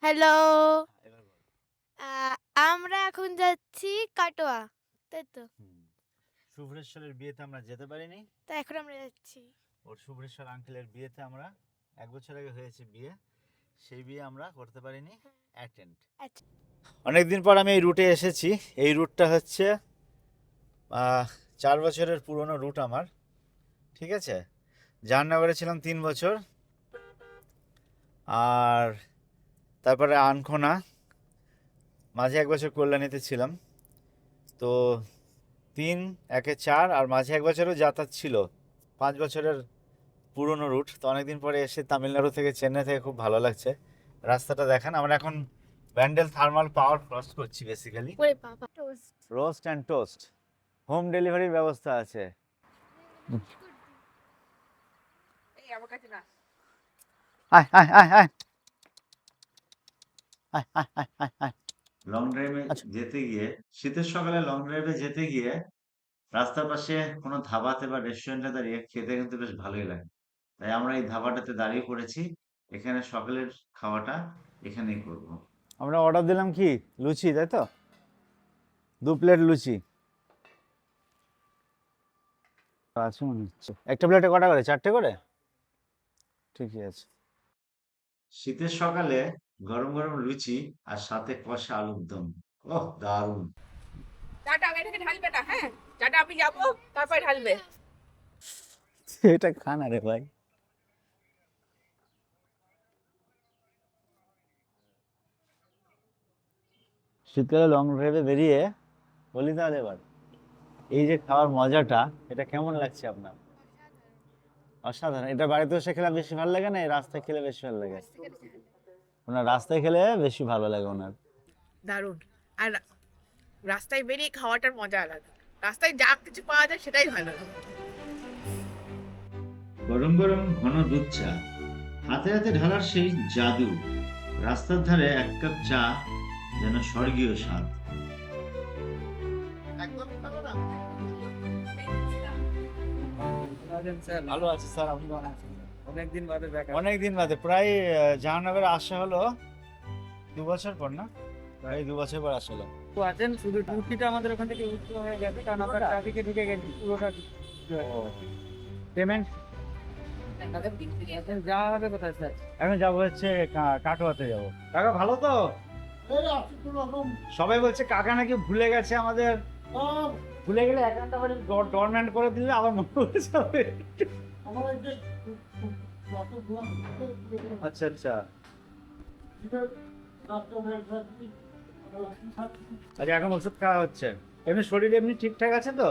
Hello. আমরা এখন যাচ্ছি কাটোয়া, তাই তো? শুভ্রেশ্বরের বিয়েতে আমরা যেতে পারিনি, তো এখন আমরা যাচ্ছি। ওর শুভ্রেশ্বর আঙ্কেলের বিয়েতে আমরা 1 বছর আগে হয়েছে বিয়ে, সেই বিয়ে আমরা করতে পারিনি অ্যাটেন্ড। আচ্ছা। অনেকদিন পর আমি এই রুটে এসেছি। এই রুটটা হচ্ছে 4 বছরের পুরনো রুট আমার, ঠিক আছে। জাহান্নগরে ছিলাম 3 বছর, আর তারপরে আনখোনা, মাঝে 1 বছর কল্যাণীতে ছিলাম। তো 3 একে 4, আর মাঝে 1 বছরও যাতায়াত ছিল। 5 বছরের পুরনো রুট। তো অনেকদিন পরে এসে তামিলনাড়ু থেকে, চেন্নাই থেকে খুব ভালো লাগছে। রাস্তাটা দেখেন, আমরা এখন ব্যান্ডেল থার্মাল পাওয়ার ক্রস করছি বেসিক্যালি। ওরে বাবা, toast. Roast and toast, home ডেলিভারির ব্যবস্থা আছে। এই আমার কাছে না। আয় আয় আয় আয় আয় আয় আয় আয় আয়। লং ড্রাইভে যেতে গিয়ে, শীতের সকালে লং ড্রাইভে যেতে গিয়ে রাস্তার পাশে কোনো ধাবাতে বা রেস্টুরেন্টে দাঁড়িয়ে খেতে কিন্তু বেশ ভালোই লাগে। তাই আমরা এই ধাবাটাতে দাঁড়িয়ে পড়েছি। এখানে সকালের খাওয়াটা এখানেই করব। আমরা অর্ডার দিলাম কি লুচি, তাই তো? 2 প্লেট লুচি আছে মনে হচ্ছে। একটা প্লেটে কটা করে? 4টে করে? ঠিকই আছে। শীতের সকালে গরম গরম লুচি আর সাথে কষা আলুর দম, ওহ দারুণ। চাটা আগে থেকে ঢালবে না, হ্যাঁ? চাটা আমি যাবো, তারপরে ঢালবে। এটা খানা রে ভাই। শীতকালে লং ড্রাইভে বেরিয়ে বলি তাহলে এবার, এই যে খাওয়ার মজাটা, এটা কেমন লাগছে আপনার? অসাধারণ। এটা বাড়িতে এসে খেলে বেশি ভালো লাগে না এই রাস্তায় খেলে বেশি ভালো লাগে? ওনার রাস্তায় খেলে বেশি ভালো লাগে ওনার। দারুণ। আর রাস্তায় বেরিয়ে খাওয়াটার মজা আলাদা। রাস্তায় যা কিছু পাওয়া যায় সেটাই ভালো। গরম গরম ঘন দুধ চা, হাতে হাতে ঢালার সেই জাদু, রাস্তার ধারে 1 কাপ চা যেন স্বর্গীয় স্বাদ। ভালো আছে স্যার, আপনি ভালো আছেন? অনেকদিন বাদে দেখা। অনেকদিন বাদে, প্রায় জাহানগরে আসা হলো 2 বছর পর না? প্রায় 2 বছর পর আসলো। তো আছেন, শুধু ডিউটিটা আমাদের ওখান থেকে উঠতে হয়ে গেছে, কারণ আমরা ট্রাফিকে ঢুকে গেছি পুরোটা। পেমেন্ট এখন যাওয়া হবে কোথায় স্যার? এখন যাবো হচ্ছে কাটোয়াতে যাবো। কাকা ভালো তো? সবাই বলছে কাকা নাকি ভুলে গেছে আমাদের। ভুলে গেলে অ্যাকাউন্টটা বাড়ি ডরমেন্ট করে দিলে আবার মনে পড়ে যাবে। আচ্ছা আচ্ছা। আচ্ছা, এখন ওষুধ খাওয়া হচ্ছে। এমনি শরীর এমনি ঠিকঠাক আছে তো?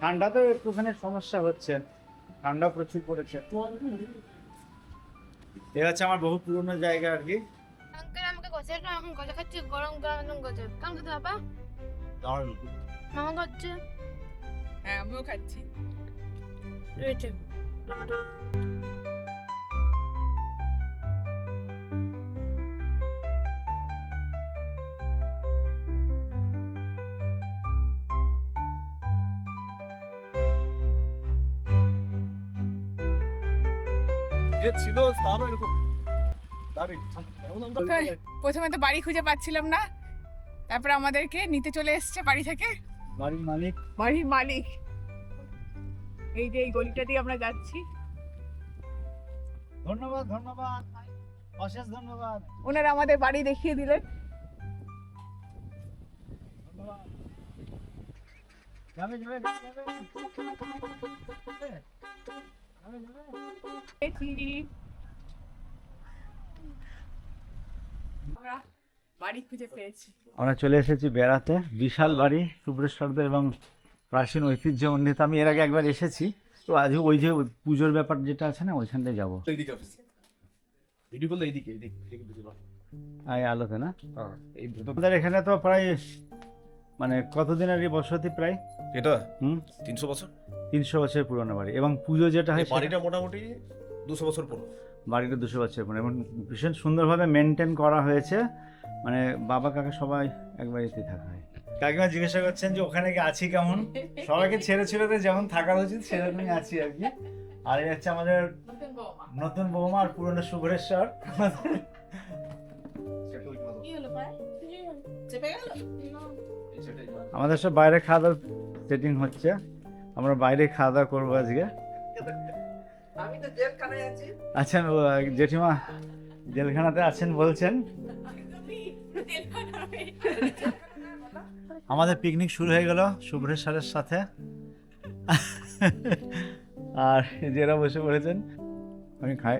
ঠান্ডা তো একটুখানি সমস্যা হচ্ছে, ঠান্ডা প্রচুর পড়েছে। এ হচ্ছে আমার বহু পুরনো জায়গা আর কি। আঙ্কেল আমাকে গজা না, এখন গজা খাচ্ছি, গরম গরম গজা। কেমন খেতে বাবা? দারুণ। মামা খাচ্ছে। হ্যাঁ আমিও খাচ্ছি। রয়েছে। ছিল তারও এরকম প্রথমে তো বাড়ি খুঁজে পাচ্ছিলাম না, তারপর আমাদেরকে নিতে চলে এসেছে বাড়ি থেকে বাড়ির মালিক। বাড়ির মালিক। এই যে এই গলিটা দিয়ে আমরা যাচ্ছি। ধন্যবাদ ধন্যবাদ, অশেষ ধন্যবাদ। ওনারা আমাদের বাড়ি দেখিয়ে দিলেন। ধন্যবাদ। যাবে যাবে যাবে যাবে। আমরা বাড়ি খুঁজে পেয়েছি। আমরা চলে এসেছি বেড়াতে। বিশাল বাড়ি শুভ্রেশ্বরদের এবং প্রাচীন ঐতিহ্যমণ্ডিত। আমি এর আগে একবার এসেছি, তো আজ ওই যে পুজোর ব্যাপার যেটা আছে না, ওইখানটায় যাবো। আলোতে না, আমাদের এখানে তো প্রায় মানে কতদিনের এই বসতি? প্রায় এটা 300 বছর। 300 বছরের পুরনো বাড়ি, এবং পুজো যেটা হয় বাড়িটা মোটামুটি 200 বছর পুরনো। বাড়িটা 200 বছর পুরনো এবং ভীষণ সুন্দরভাবে মেনটেন করা হয়েছে। মানে বাবা কাকা সবাই এক বাড়িতেই থাকা হয়। কাকিমা জিজ্ঞাসা করছেন যে ওখানে কি আছি কেমন। সবাইকে ছেড়ে ছেড়ে যেমন থাকা উচিত সেরকমই আছি আর কি। আর এই হচ্ছে আমাদের বৌমা। নতুন বৌমা আর পুরনো শুভ্রেশ্বর। কি হলো পায়ে? চেপে গেল? আমাদের সব বাইরে খাওয়া দাওয়ার সেটিং হচ্ছে, আমরা বাইরে খাওয়া দাওয়া করবো আজকে। আচ্ছা জেঠিমা জেলখানাতে আছেন বলছেন। আমাদের পিকনিক শুরু হয়ে গেল শুভ্রেশ্বরের সাথে, আর যেরা বসে পড়েছেন। আমি খাই,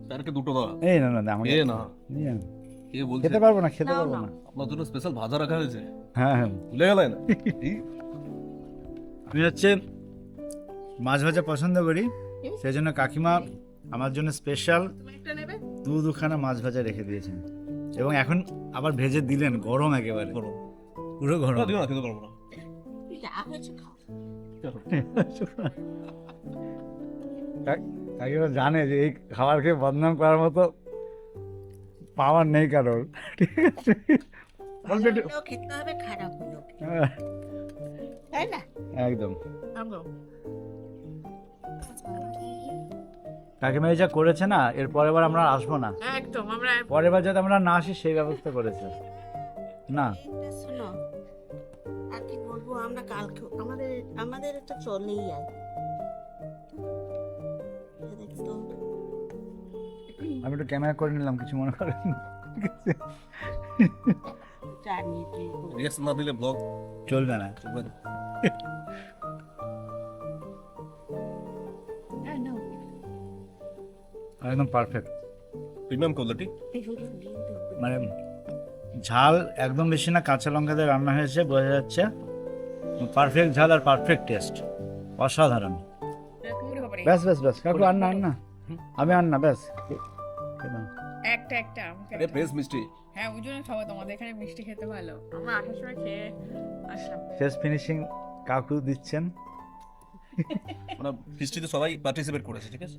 স্যারকে দুটো দাও। এই না না আমাকে না নিয়ে আন। কে বলছে খেতে পারবো না, খেতে পারবো না। আপনার জন্য স্পেশাল ভাজা রাখা হয়েছে, হ্যাঁ হ্যাঁ, ভুলে গেলেন? আমি হচ্ছে মাছ ভাজা পছন্দ করি, সেই জন্য কাকিমা আমার জন্য স্পেশাল তুমি একটা নেবে? দুখানা মাছ ভাজা রেখে দিয়েছেন, এবং এখন আবার ভেজে দিলেন, গরম একেবারে, করো পুরো গরম। দিও না, খেতে পারবো না। কাকিমা জানে যে এই খাবার খেয়ে বদনাম করার মতো পাওয়ার নেই কারোর, ঠিক আছে? অল্প একটু- খেতে হবে, খারাপ হলো হ্যাঁ, তাই না? একদম। একদম। কাকিমা এই যা করেছে না, এর পরের বার আমরা আর আসবো না, একদম আমরা পরের বার যাতে আমরা না আসি সেই ব্যবস্থা করেছে না। এইটা শোনো, আর কি বলবো, আমরা কালকে আমাদের এটা চলেই যায়। এটা দেখছো? আমি একটু ক্যামেরা করে নিলাম, কিছু মনে করেন? ঠিক আছে, জানি যে রিয়াকশন না দিলে ব্লগ চলবে না। চলবে না। একদম পারফেক্ট, প্রিমিয়াম কোয়ালিটি। এগুলো দিয়ে দেবো। মানে ঝাল একদম বেশি না, কাঁচা লঙ্কা দিয়ে রান্না হয়েছে, বোঝা যাচ্ছে পারফেক্ট ঝাল আর পারফেক্ট টেস্ট, অসাধারণ। পুরো বাড়ি। ব্যাস ব্যাস ব্যাস কাকু, আর না আর না, আমি আর না, ব্যাস। একটা একটা আমাকে আরে ফ্রেশ মিষ্টি। হ্যাঁ ওই জন্য খাবো, তোমাদের এখানে মিষ্টি খেতে ভালো। আমরা আসার সময় খেয়ে আসলাম। শেষ ফিনিশিং কাকু দিচ্ছেন। মানে ফিস্টিতে সবাই পার্টিসিপেট করেছে, ঠিক আছে?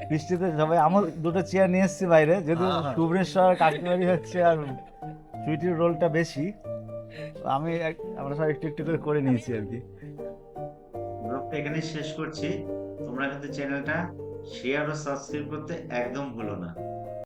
বৃষ্টিতে সবাই, আমার দুটো চেয়ার নিয়ে এসেছি বাইরে, যেহেতু শুভ্রেশ্বর কাকিমারি হচ্ছে আর সুইটির রোলটা বেশি, তো আমরা সব একটু একটু করে নিয়েছি আর কি। ব্লগটা এখানে শেষ করছি, তোমরা কিন্তু চ্যানেলটা শেয়ার ও সাবস্ক্রাইব করতে একদম ভুলো না।